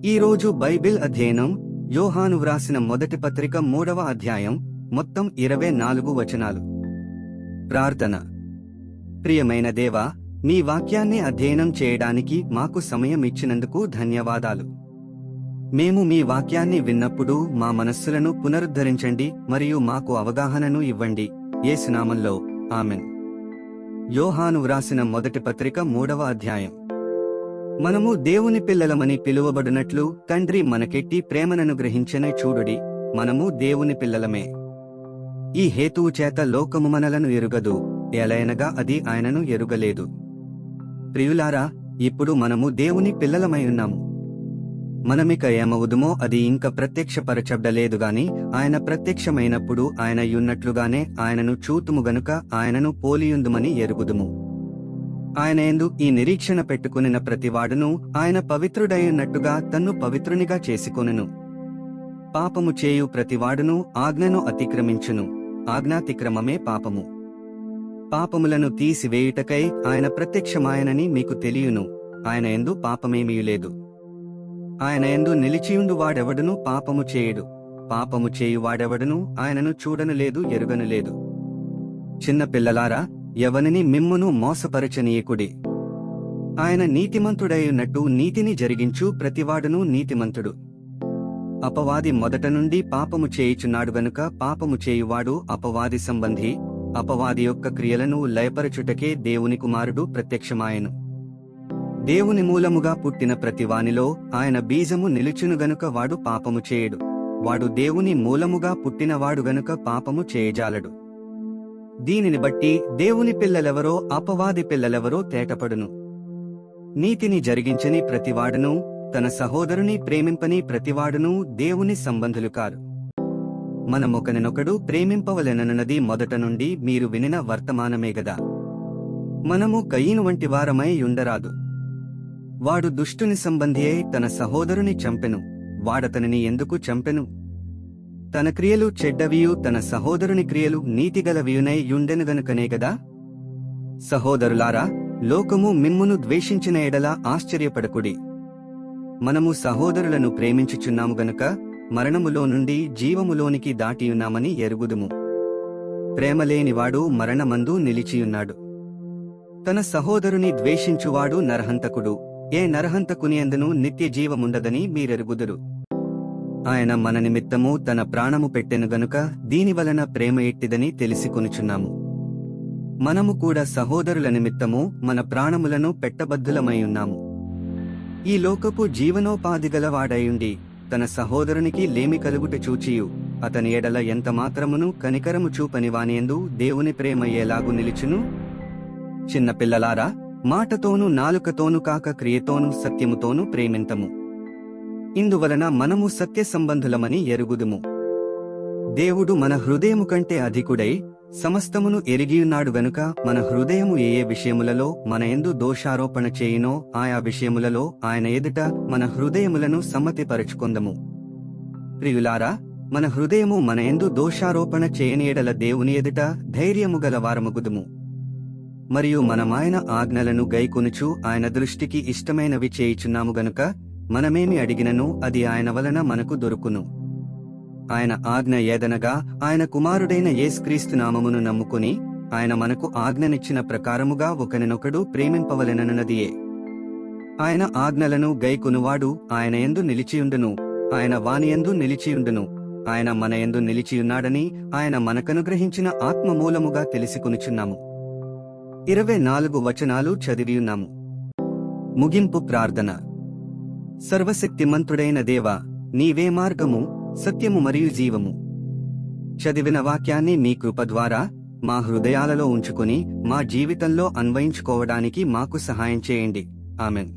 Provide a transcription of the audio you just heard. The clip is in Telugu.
ఈరోజు బైబిల్ అధ్యయనం యోహాను వ్రాసిన మొదటి పత్రిక 3వ అధ్యాయం, మొత్తం 24 వచనాలు. ప్రార్థన. ప్రియమైన దేవా, మీ వాక్యాన్ని అధ్యయనం చేయడానికి మాకు సమయం ఇచ్చినందుకు ధన్యవాదాలు. మేము మీ వాక్యాన్ని విన్నప్పుడు మా మనస్సులను పునరుద్ధరించండి మరియు మాకు అవగాహనను ఇవ్వండి. యేసు నామములో ఆమెన్. యోహాను వ్రాసిన మొదటి పత్రిక 3వ అధ్యాయం. మనము దేవుని పిల్లలమని పిలువబడినట్లు తండ్రి మనకెట్టి ప్రేమననుగ్రహించెనే చూడుడి, మనము దేవుని పిల్లలమే. ఈ హేతువు చేత లోకము మనలను ఎరుగదు, ఎలయనగా అది ఆయనను ఎరుగలేదు. ప్రియులారా, ఇప్పుడు మనము దేవుని పిల్లలమై ఉన్నాము. మనమిక ఏమవుదుమో అది ఇంక ప్రత్యక్షపరచబడలేదుగాని ఆయన ప్రత్యక్షమైనప్పుడు ఆయన యున్నట్లుగానే ఆయనను చూతుము గనుక ఆయనను పోలియుందుమని ఎరుగుదుము. ఆయన యందు ఈ నిరీక్షణ పెట్టుకునిన ప్రతివాడును ఆయన పవిత్రుడైనట్టుగా తన్ను పవిత్రునిగా చేసుకొనును. పాపము చేయు ప్రతివాడును ఆజ్ఞను అతిక్రమించును, ఆజ్ఞాతిక్రమమే పాపము. పాపములను తీసివేయుటకై ఆయన ప్రత్యక్షమాయనని మీకు తెలియును. ఆయన యందు పాపమేమీలేదు. ఆయన యందు నిలిచియుండు వాడెవడును పాపము చేయుడు. పాపము చేయువాడెవడును ఆయనను చూడనులేదు, ఎరుగనులేదు. చిన్న పిల్లలారా, ఎవనిని మిమ్మును మోసపరచనీయకుడి. ఆయన నీతిమంతుడైనట్టు నీతిని జరిగించు ప్రతివాడును నీతిమంతుడు. అపవాది మొదట నుండి పాపము చేయుచున్నాడు గనుక పాపము చేయువాడు అపవాది సంబంధి. అపవాది యొక్క క్రియలను లయపరచుటకే దేవుని కుమారుడు ప్రత్యక్షమాయెను. దేవుని మూలముగా పుట్టిన ప్రతివానిలో ఆయన బీజము నిలుచును గనుక వాడు పాపము చేయడు. వాడు దేవుని మూలముగా పుట్టినవాడు గనుక పాపము చేయజాలడు. దీనిని బట్టి దేవుని పిల్లలెవరో అపవాది పిల్లలెవరో తేటపడును. నీతిని జరిగించని ప్రతివాడును తన సహోదరుని ప్రేమింపని ప్రతివాడును దేవుని సంబంధులు కారు. మనమొకరినొకడు ప్రేమింపవలెనన్నది మొదట నుండి మీరు వినిన వర్తమానమే గదా. మనము కయీను వంటి వారమై యుండరాదు. వాడు దుష్టుని సంబంధి అయి తన సహోదరుని చంపెను. వాడతనిని ఎందుకు చంపెను? తన క్రియలు చెడ్డవియు తన సహోదరుని క్రియలు నీతిగలవియునై యుండెను గనుకనే గదా. సహోదరులారా, లోకము మిమ్మును ద్వేషించిన ఎడల ఆశ్చర్యపడకుడి. మనము సహోదరులను ప్రేమించుచున్నాము గనుక మరణములో నుండి జీవములోనికి దాటియున్నామని ఎరుగుదుము. ప్రేమలేనివాడు మరణమందు నిలిచియున్నాడు. తన సహోదరుని ద్వేషించువాడు నరహంతకుడు. ఏ నరహంతకుని యందును నిత్య జీవముండదని మీరెరుగుదురు. ఆయన మన నిమిత్తము తన ప్రాణము పెట్టెను గనుక దీనివలన ప్రేమ ఎట్టిదని తెలిసికొనుచున్నాము. మనము కూడా సహోదరుల నిమిత్తము మన ప్రాణములను పెట్టబద్ధులమైయున్నాము. ఈ లోకపు జీవనోపాధిగలవాడయుండి తన సహోదరునికి లేమి కలుగుట చూచియు అతని ఎడల ఎంతమాత్రమును కనికరము చూపని వానియందు దేవుని ప్రేమ ఎలాగు నిలుచును? చిన్న పిల్లలారా, మాటతోనూ నాలుకతోనూ కాక క్రియతోనూ సత్యముతోనూ ప్రేమింతము. ఇందువలన మనము సత్య సంబంధులమని ఎరుగుదుము. దేవుడు మన హృదయము కంటే అధికుడై సమస్తమును ఎరిగియున్నాడు గనుక మన హృదయము ఏ ఏ విషయములలో మన యందు దోషారోపణ చేయునో ఆయా విషయములలో ఆయన ఎదుట మన హృదయములను సమ్మతిపరచుకొందము. ప్రియులారా, మన హృదయము మన యందు దోషారోపణ చేయని ఎడల దేవుని ఎదుట ధైర్యము గల వారమగుదుము. మరియు మనమాయన ఆజ్ఞలను గైకొనుచు ఆయన దృష్టికి ఇష్టమైనవి చేయుచున్నాము గనుక మనమేమి అడిగినను అది ఆయన వలన మనకు దొరుకును. ఆయన ఆజ్ఞ ఏదనగా ఆయన కుమారుడైన యేసుక్రీస్తు నామమును నమ్ముకుని ఆయన మనకు ఆజ్ఞనిచ్చిన ప్రకారముగా ఒకనినొకడు ప్రేమింపవలెనన్నదియే. ఆయన ఆజ్ఞలను గైకొనువాడు ఆయన యందు నిలిచియుండును, ఆయన వానియందు నిలిచియుండును. ఆయన మన యందు నిలిచియున్నాడని ఆయన మనకనుగ్రహించిన ఆత్మ మూలముగా తెలిసికొనుచున్నాము. 24 వచనాలు చదివియున్నాము. ముగింపు ప్రార్థన. సర్వశక్తిమంతుడైన దేవా, నీవే మార్గము, సత్యము మరియు జీవము. చదివిన వాక్యాన్ని మీ కృప ద్వారా మా హృదయాలలో ఉంచుకుని మా జీవితంలో అన్వయించుకోవడానికి మాకు సహాయం చేయండి. ఆమెన్.